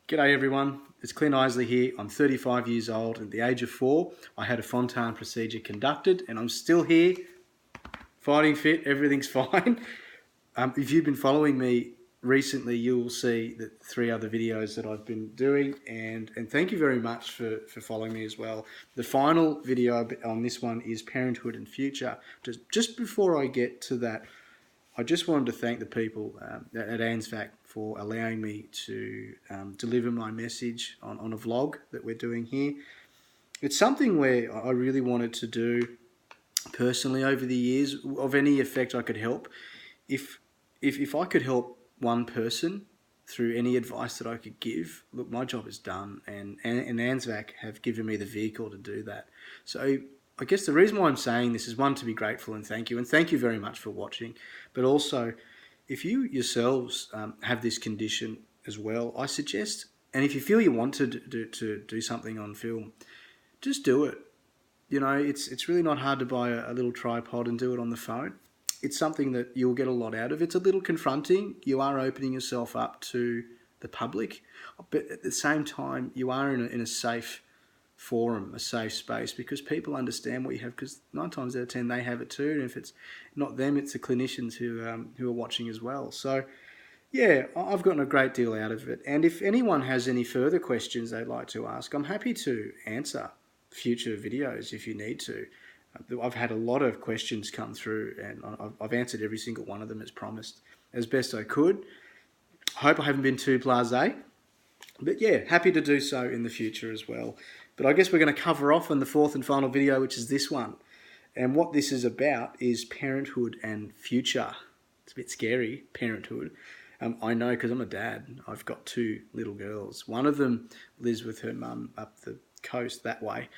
G'day everyone, it's Clint here. I'm 35 years old. At the age of 4, I had a Fontan procedure conducted and I'm still here, fighting fit, everything's fine. If you've been following me recently, you'll see the 3 other videos that I've been doing and thank you very much for following me as well. The final video on this one is Parenthood and Future. Just before I get to that, I just wanted to thank the people at ANZFAC for allowing me to deliver my message on a vlog that we're doing here. It's something where I really wanted to do personally over the years, of any effect I could help. If I could help one person through any advice that I could give, look, my job is done, and ANZFAC have given me the vehicle to do that. So I guess the reason why I'm saying this is, one, to be grateful and thank you very much for watching, but also if you yourselves have this condition as well, I suggest, and if you feel you want to do something on film, just do it. You know, it's really not hard to buy a little tripod and do it on the phone. It's something that you'll get a lot out of. It's a little confronting. You are opening yourself up to the public, but at the same time, you are in a safe forum, a safe space, because people understand what you have, because 9 times out of 10 they have it too, and if it's not them, it's the clinicians who are watching as well. So yeah, I've gotten a great deal out of it, and if anyone has any further questions they'd like to ask, I'm happy to answer future videos if you need to. I've had a lot of questions come through and I've answered every single one of them as promised, as best I could. I hope I haven't been too blasé, but yeah, happy to do so in the future as well. But I guess we're going to cover off on the 4th and final video, which is this one. And what this is about is parenthood and future. It's a bit scary, parenthood. I know, because I'm a dad. I've got 2 little girls. One of them lives with her mum up the coast that way,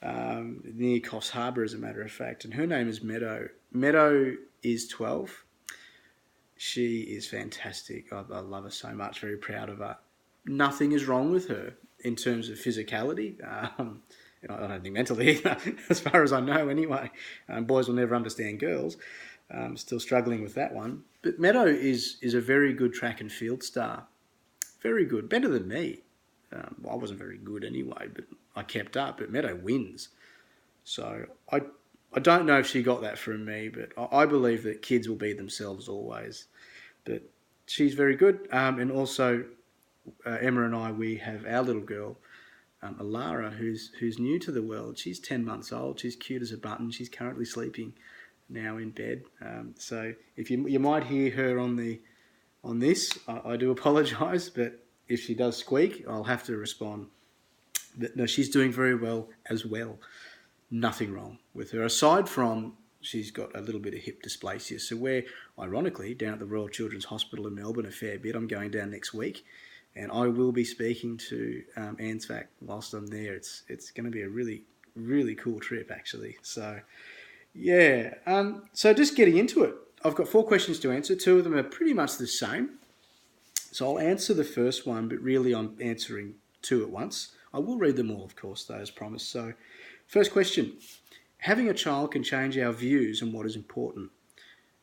near Coffs Harbour, as a matter of fact. And her name is Meadow. Meadow is 12. She is fantastic. I love her so much, very proud of her. Nothing is wrong with her in terms of physicality. I don't think mentally either, as far as I know anyway. Boys will never understand girls. Still struggling with that one. But Meadow is a very good track and field star. Very good. Better than me. I wasn't very good anyway, but I kept up. But Meadow wins. So I don't know if she got that from me, but I believe that kids will be themselves always. But she's very good. And also, Emma and I, we have our little girl, Alara, who's new to the world. She's 10 months old. She's cute as a button. She's currently sleeping now in bed. So if you might hear her on this, I do apologise, but if she does squeak, I'll have to respond. But no, she's doing very well as well. Nothing wrong with her, aside from she's got a little bit of hip dysplasia. So we're, ironically, down at the Royal Children's Hospital in Melbourne a fair bit. I'm going down next week, and I will be speaking to ANZFAC whilst I'm there. It's going to be a really, really cool trip, actually. So yeah, so just getting into it. I've got 4 questions to answer. 2 of them are pretty much the same. So I'll answer the first one, but really I'm answering 2 at once. I will read them all, of course, though, as promised. So first question. Having a child can change our views on what is important,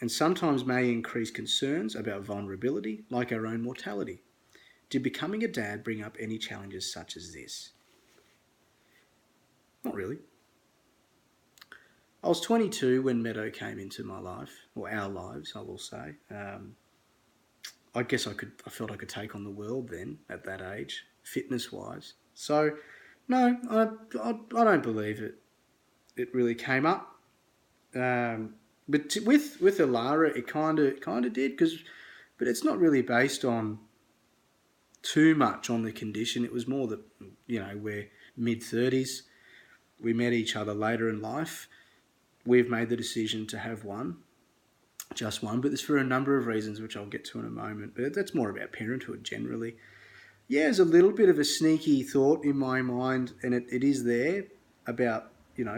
and sometimes may increase concerns about vulnerability, like our own mortality. Did becoming a dad bring up any challenges such as this? Not really. I was 22 when Meadow came into my life, or our lives, I will say. I guess I felt I could take on the world then, at that age, fitness-wise. So, no, I don't believe it really came up. But with Alara, it kind of did, but it's not really based on too much on the condition. It was more that, we're mid-30s. We met each other later in life. We've made the decision to have just one, but it's for a number of reasons, which I'll get to in a moment. But that's more about parenthood generally. Yeah, there's a little bit of a sneaky thought in my mind, and it is there about,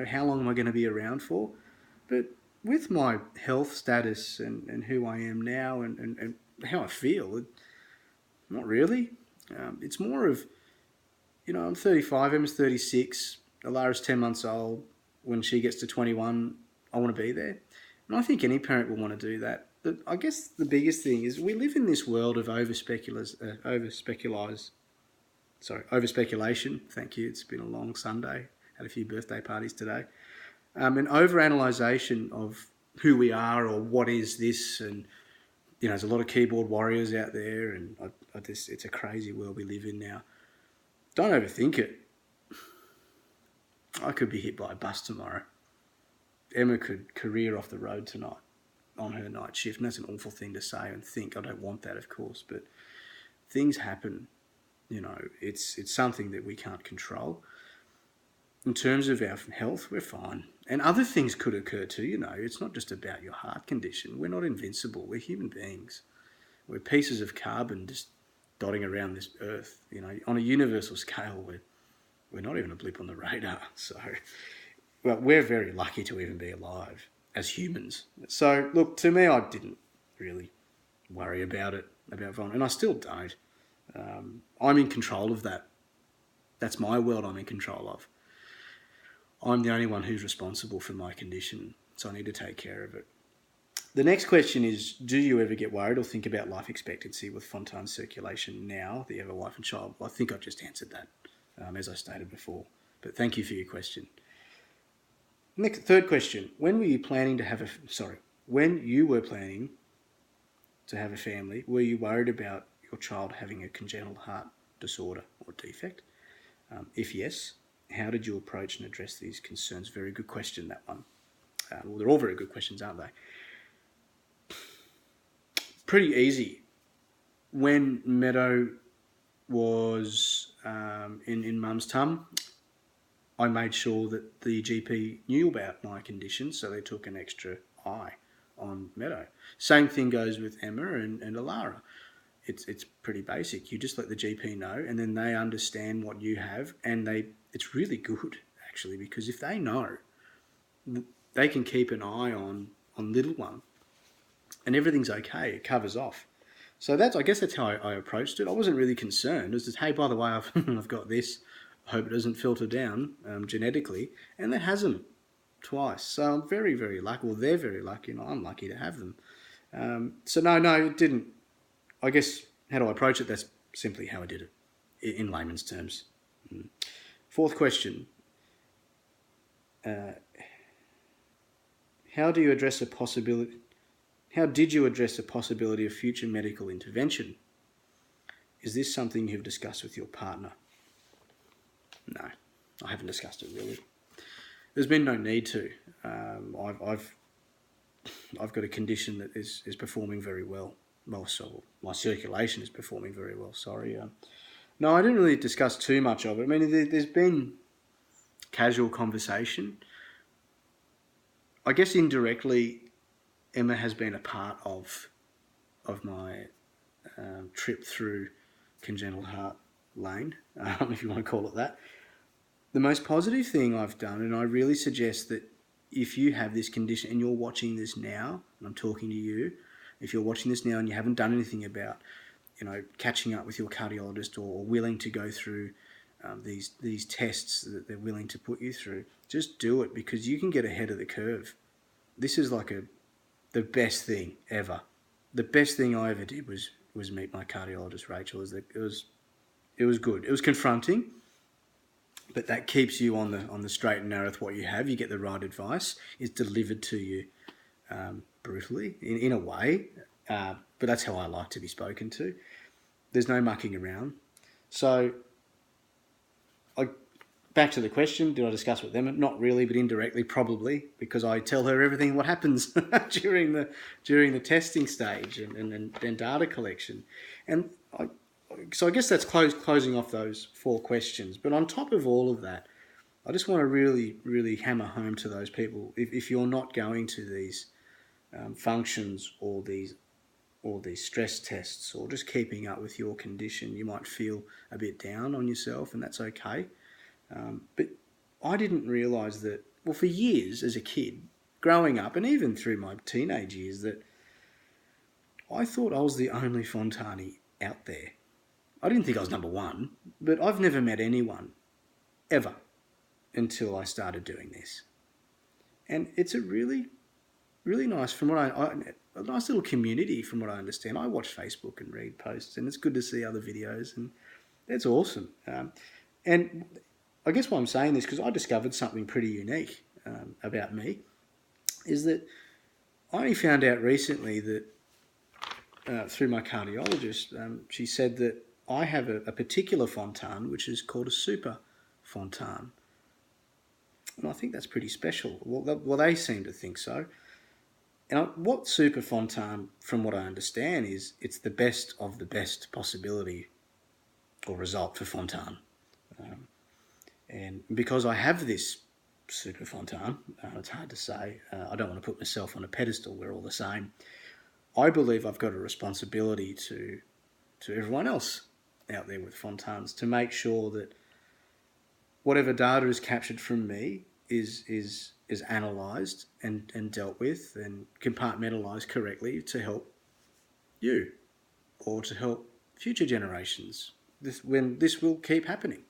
how long am I going to be around for? But with my health status and who I am now and how I feel, not really. It's more of, I'm 35, Emma's 36, Alara's 10 months old. When she gets to 21, I want to be there. And I think any parent will want to do that. But I guess the biggest thing is we live in this world of over-speculized over speculation. Thank you. It's been a long Sunday. Had a few birthday parties today. And over analysation of who we are or what is this, and there's a lot of keyboard warriors out there, and it's a crazy world we live in now. Don't overthink it. I could be hit by a bus tomorrow. Emma could career off the road tonight on her night shift, and that's an awful thing to say and think. I don't want that, of course, but things happen. It's something that we can't control. In terms of our health, we're fine. And other things could occur too, It's not just about your heart condition. We're not invincible. We're human beings. We're pieces of carbon just dotting around this earth. On a universal scale, we're not even a blip on the radar. So, well, we're very lucky to even be alive as humans. So, look, to me, I didn't really worry about it, about Von, and I still don't. I'm in control of that. That's my world I'm in control of. I'm the only one who's responsible for my condition, so I need to take care of it. The next question is, do you ever get worried or think about life expectancy with Fontan's circulation now that you have a wife and child? Well, I think I've just answered that, as I stated before. But thank you for your question. Third question, when you were planning to have a family, were you worried about your child having a congenital heart disorder or defect? If yes, how did you approach and address these concerns? Very good question, that one. Well, they're all very good questions, aren't they? Pretty easy. When Meadow was in Mum's tum, I made sure that the GP knew about my condition, so they took an extra eye on Meadow. Same thing goes with Emma and Alara. It's pretty basic. You just let the GP know, and then they understand what you have, and it's really good, actually, because if they know, they can keep an eye on little one, and everything's okay. It covers off. So I guess that's how I approached it. I wasn't really concerned. It was just, hey, by the way, I've got this. I hope it doesn't filter down genetically, and it hasn't twice. So I'm very, very lucky. Well, they're very lucky, and I'm lucky to have them. So no, it didn't. I guess, how do I approach it? That's simply how I did it, in layman's terms. Fourth question. How did you address the possibility of future medical intervention? Is this something you've discussed with your partner? No, I haven't discussed it really. There's been no need to. I've got a condition that is performing very well. So my circulation is performing very well, sorry. No, I didn't really discuss too much of it. I mean, there's been casual conversation. I guess indirectly, Emma has been a part of my trip through congenital heart lane, if you want to call it that. The most positive thing I've done, and I really suggest that if you have this condition and you're watching this now, and I'm talking to you, if you're watching this now and you haven't done anything about, catching up with your cardiologist or willing to go through these tests that they're willing to put you through, just do it, because you can get ahead of the curve. This is like the best thing ever. The best thing I ever did was meet my cardiologist, Rachel. It was good. It was confronting, but that keeps you on the straight and narrow with what you have. You get the right advice. It's delivered to you brutally in a way, but that's how I like to be spoken to. There's no mucking around. So, back to the question, did I discuss with them? Not really, but indirectly, probably, because I tell her everything what happens during the testing stage and data collection. And so I guess that's closing off those 4 questions. But on top of all of that, I just want to really, really hammer home to those people, if you're not going to these functions or these stress tests, or just keeping up with your condition, you might feel a bit down on yourself, and that's okay. But I didn't realise that, well, for years as a kid, growing up, and even through my teenage years, that I thought I was the only Fontani out there. I didn't think I was number one, but I've never met anyone, ever, until I started doing this. And it's a really, really nice, a nice little community from what I understand. I watch Facebook and read posts, and it's good to see other videos, and That's awesome. And I guess why I'm saying this, because I discovered something pretty unique about me, is that I only found out recently that through my cardiologist, she said that I have a particular Fontan, which is called a super Fontan. And I think that's pretty special. Well, they seem to think so. And what super Fontan, from what I understand, is it's the best of the best possibility or result for Fontan. And because I have this super Fontan, it's hard to say. I don't want to put myself on a pedestal. We're all the same. I believe I've got a responsibility to everyone else out there with Fontans to make sure that whatever data is captured from me is analysed and dealt with and compartmentalised correctly to help you or to help future generations. This will keep happening,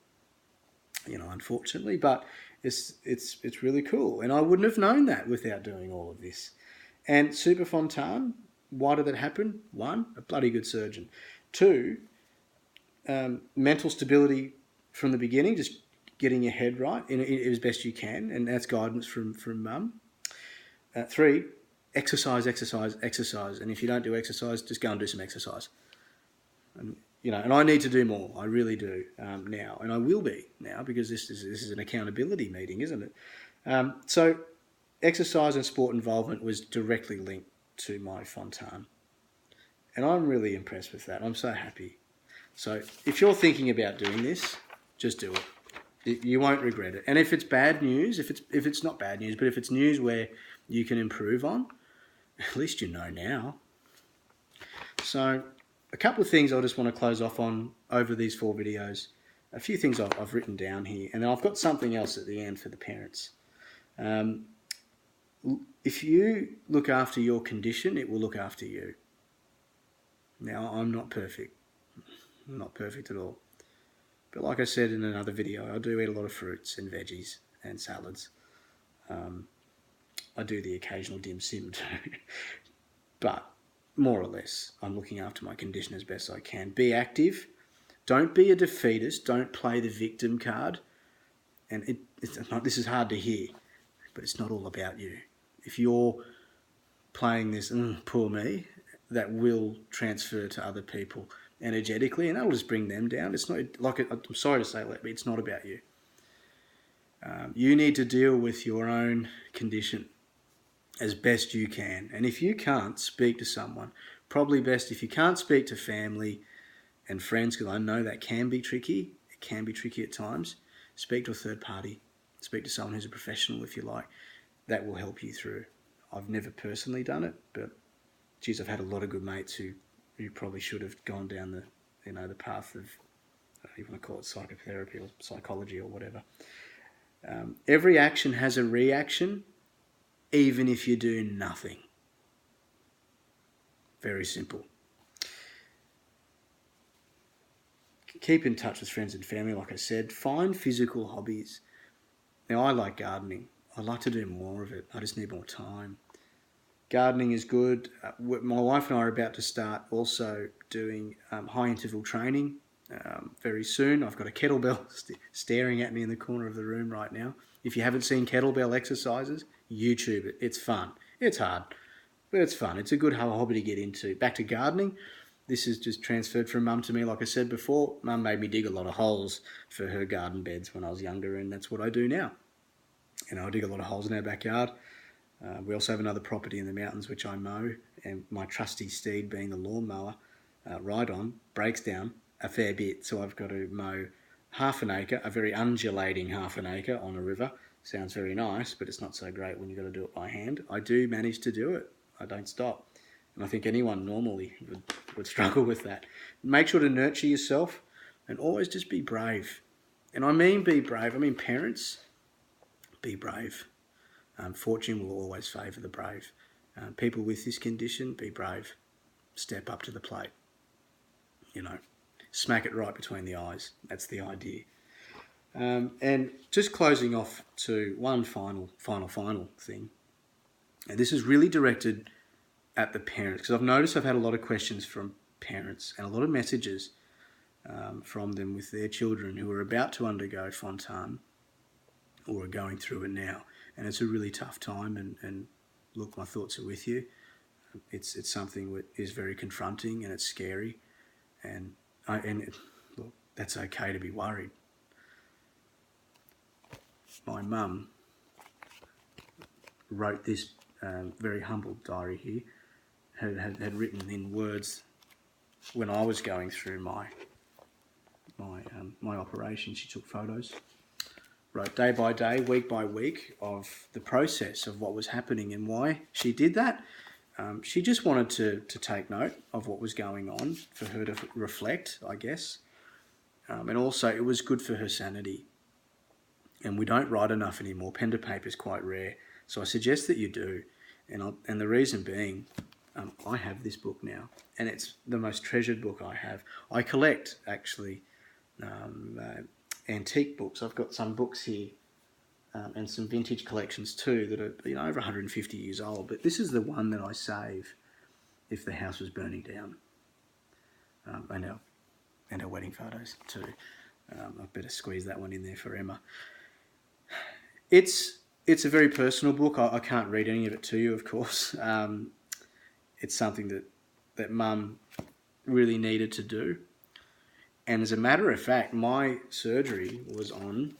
unfortunately, but it's really cool, and I wouldn't have known that without doing all of this. And Super Fontan, why did that happen? 1, a bloody good surgeon. 2, mental stability from the beginning, just getting your head right in as best you can, and that's guidance from mum. 3, exercise, and if you don't do exercise, just go and do some exercise. And I need to do more. I really do now, and I will be now because this is an accountability meeting, isn't it? So, exercise and sport involvement was directly linked to my Fontan, and I'm really impressed with that. I'm so happy. So, if you're thinking about doing this, just do it. You won't regret it. And if it's bad news, if it's not bad news, but if it's news where you can improve on, at least you know now. So, a couple of things I just want to close off on over these 4 videos. A few things I've written down here, and then I've got something else at the end for the parents. If you look after your condition, it will look after you. Now, I'm not perfect. I'm not perfect at all. But like I said in another video, I do eat a lot of fruits and veggies and salads. I do the occasional dim sim too. But more or less, I'm looking after my condition as best I can. Be active. Don't be a defeatist. Don't play the victim card. And this is hard to hear, but it's not all about you. If you're playing this, poor me, that will transfer to other people energetically, and that'll just bring them down. It's not like I'm sorry to say that, but it's not about you. You need to deal with your own condition as best you can. And if you can't, speak to someone. Probably best if you can't speak to family and friends, because I know that can be tricky. It can be tricky at times. Speak to a third party. Speak to someone who's a professional, if you like. That will help you through. I've never personally done it, but geez, I've had a lot of good mates who probably should have gone down the path of, I don't even want to call it psychotherapy or psychology or whatever. Every action has a reaction, even if you do nothing. Very simple. Keep in touch with friends and family, like I said. Find physical hobbies. Now, I like gardening. I'd like to do more of it. I just need more time. Gardening is good. My wife and I are about to start also doing high interval training very soon. I've got a kettlebell staring at me in the corner of the room right now. If you haven't seen kettlebell exercises, YouTube it. It's fun. It's hard, but it's fun. It's a good hobby to get into. Back to gardening. This is just transferred from mum to me. Like I said before, mum made me dig a lot of holes for her garden beds when I was younger, and that's what I do now. I dig a lot of holes in our backyard. We also have another property in the mountains which I mow, and my trusty steed, being the lawnmower, ride-on, breaks down a fair bit. So I've got to mow half an acre, a very undulating half an acre on a river. Sounds very nice, but it's not so great when you've got to do it by hand. I do manage to do it. I don't stop. And I think anyone normally would struggle with that. Make sure to nurture yourself and always just be brave. And I mean be brave. I mean parents, be brave. Fortune will always favour the brave. People with this condition, be brave. Step up to the plate. Smack it right between the eyes. That's the idea. And just closing off to one final thing. And this is really directed at the parents, because I've noticed I've had a lot of questions from parents and a lot of messages from them with their children who are about to undergo Fontan or are going through it now. And it's a really tough time, and look, my thoughts are with you. It's something that is very confronting and it's scary, and look, that's okay to be worried. My mum wrote this very humble diary here, had written in words when I was going through my operation. She took photos, wrote day by day, week by week of the process of what was happening and why she did that. She just wanted to take note of what was going on, for her to reflect, I guess. And also it was good for her sanity. And we don't write enough anymore. Pen to paper is quite rare. So I suggest that you do. And the reason being, I have this book now, and it's the most treasured book I have. I collect, actually, antique books. I've got some books here, and some vintage collections too that are over 150 years old. But this is the one that I save if the house was burning down. And our wedding photos too. I better squeeze that one in there for Emma. It's a very personal book. I can't read any of it to you, of course. It's something that Mum really needed to do. And as a matter of fact, my surgery was on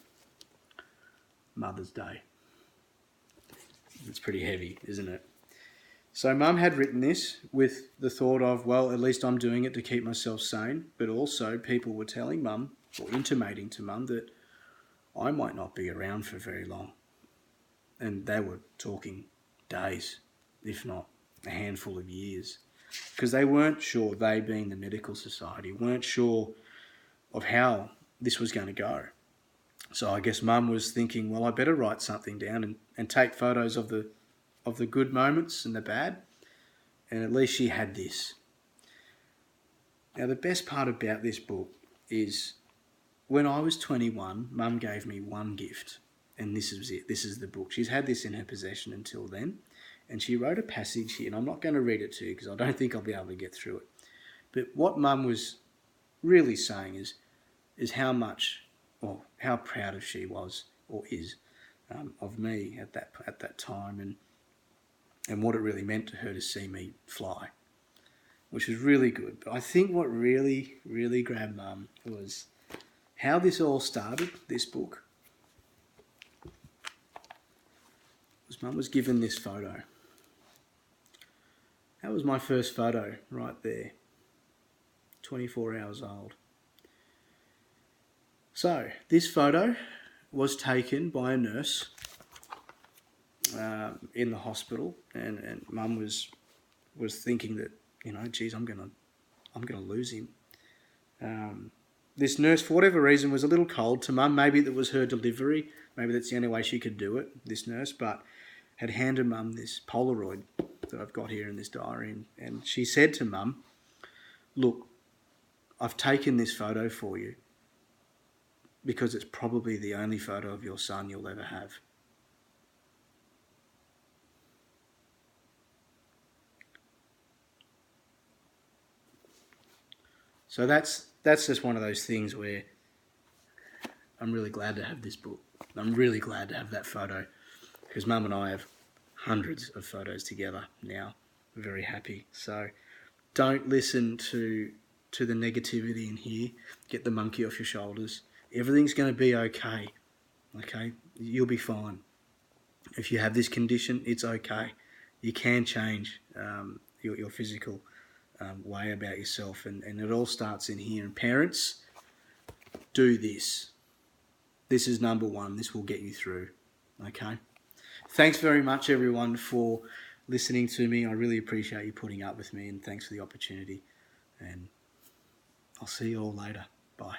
Mother's Day. It's pretty heavy, isn't it? So Mum had written this with the thought of, well, at least I'm doing it to keep myself sane. But also people were telling Mum, or intimating to Mum, that I might not be around for very long. And they were talking days, if not a handful of years. Because they weren't sure, they being the medical society, weren't sure of how this was going to go. So I guess Mum was thinking, well, I better write something down and take photos of the good moments and the bad. And at least she had this. Now, the best part about this book is when I was 21, Mum gave me one gift. And this is it. This is the book. She's had this in her possession until then. And she wrote a passage here, and I'm not going to read it to you because I don't think I'll be able to get through it. But what Mum was really saying is how much, or how proud of she was, or is, of me at that time, and what it really meant to her to see me fly, which was really good. But I think what really, really grabbed Mum was how this all started, this book. Mum was given this photo. That was my first photo right there. 24 hours old. So this photo was taken by a nurse in the hospital, and Mum was thinking that, geez, I'm gonna lose him. This nurse, for whatever reason, was a little cold to Mum. Maybe that was her delivery. Maybe that's the only way she could do it, this nurse, but had handed Mum this Polaroid that I've got here in this diary. And she said to Mum, look, I've taken this photo for you because it's probably the only photo of your son you'll ever have. So that's just one of those things where I'm really glad to have this book. I'm really glad to have that photo because Mum and I have hundreds of photos together now. We're very happy. So don't listen to the negativity in here. Get the monkey off your shoulders. Everything's going to be okay. Okay? You'll be fine. If you have this condition, it's okay. You can change your physical way about yourself, and it all starts in here. And parents, do this. This is number one. This will get you through. Okay? Thanks very much, everyone, for listening to me. I really appreciate you putting up with me, and thanks for the opportunity. And I'll see you all later. Bye.